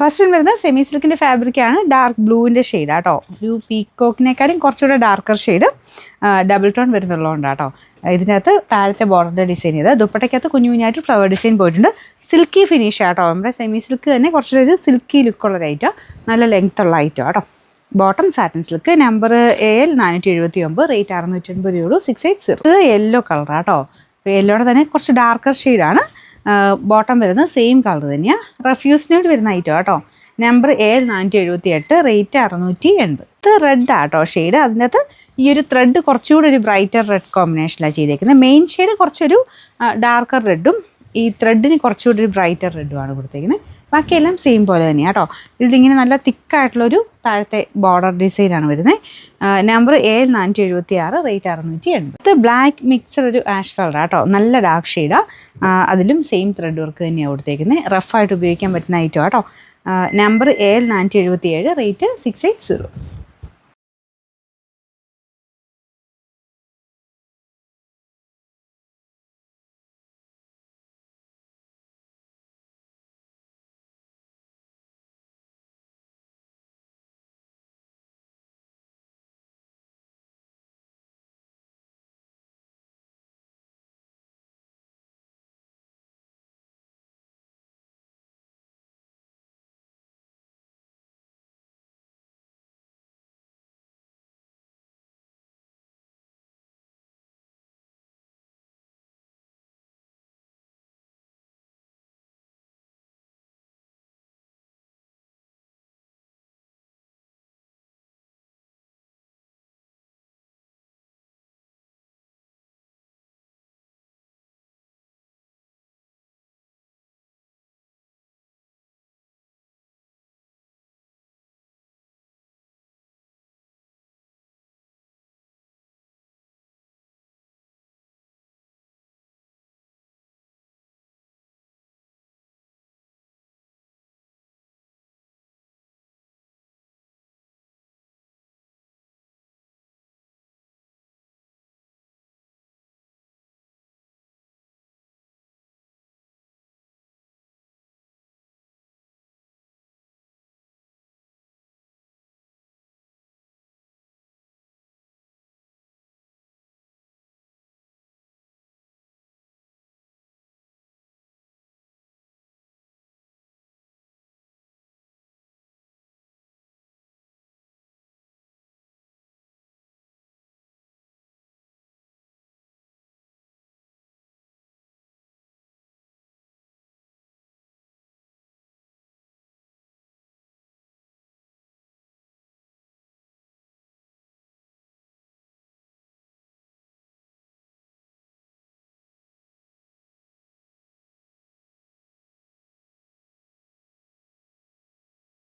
First വരുന്നത് semi സിൽക്കിൻ്റെ ഫാബ്രിക്കാണ്. Dark ബ്ലൂവിൻ്റെ shade കേട്ടോ. ഒരു പീക്കോക്കിനേക്കാളും കുറച്ചുകൂടെ ഡാർക്കർ ഷെയ്ഡ് ഡബിൾ ടോൺ വരുന്നുള്ളതുകൊണ്ട് കേട്ടോ. ഇതിനകത്ത് താഴത്തെ ബോർഡറിൻ്റെ ഡിസൈൻ ചെയ്ത് ദുപ്പട്ടയ്ക്കകത്ത് കുഞ്ഞു കുഞ്ഞായിട്ട് ഫ്ലവർ ഡിസൈൻ പോയിട്ടുണ്ട്. സിൽക്കി ഫിനിഷ് ആട്ടോ. നമ്മുടെ സെമി സിൽക്ക് തന്നെ കുറച്ചുകൂടി ഒരു സിൽക്കി ലുക്കുള്ള ഐറ്റം, നല്ല ലെങ്ത് ഉള്ള ഐറ്റം കേട്ടോ. Bottom satin silk, number AL 479, rate 680 രൂപ, 680. ഇത് യെല്ലോ കളർ കേട്ടോ. യെല്ലോടെ തന്നെ കുറച്ച് ഡാർക്കർ ഷെയ്ഡാണ്. ബോട്ടം വരുന്നത് സെയിം കളർ തന്നെയാണ്. റെഫ്യൂസിനോട് വരുന്ന ഐറ്റം കേട്ടോ. Number AL 478, rate 680. ഇത് റെഡ് ആട്ടോ ഷെയ്ഡ്. അതിനകത്ത് ഈ ഒരു ത്രെഡ് കുറച്ചുകൂടി ഒരു ബ്രൈറ്റർ റെഡ് കോമ്പിനേഷനിലാണ് ചെയ്തേക്കുന്നത്. മെയിൻ ഷെയ്ഡ് കുറച്ചൊരു ഡാർക്കർ റെഡും ഈ ത്രെഡിന് കുറച്ചുകൂടി ഒരു ബ്രൈറ്റർ റെഡുമാണ് കൊടുത്തേക്കുന്നത്. ബാക്കിയെല്ലാം സെയിം പോലെ തന്നെയാണ് കേട്ടോ. ഇതിങ്ങനെ നല്ല തിക്കായിട്ടുള്ളൊരു താഴത്തെ ബോർഡർ ഡിസൈനാണ് വരുന്നത്. Number AL 476, rate 680. ഇത് ബ്ലാക്ക് മിക്സഡ് ഒരു ആഷ് കളർ കേട്ടോ. നല്ല ഡാർക്ക് ഷെയ്ഡാണ്. അതിലും സെയിം ത്രെഡ് വർക്ക് തന്നെയാണ് കൊടുത്തേക്കുന്നത്. റഫായിട്ട് ഉപയോഗിക്കാൻ പറ്റുന്ന ഐറ്റം കേട്ടോ. Number AL 477, rate 680.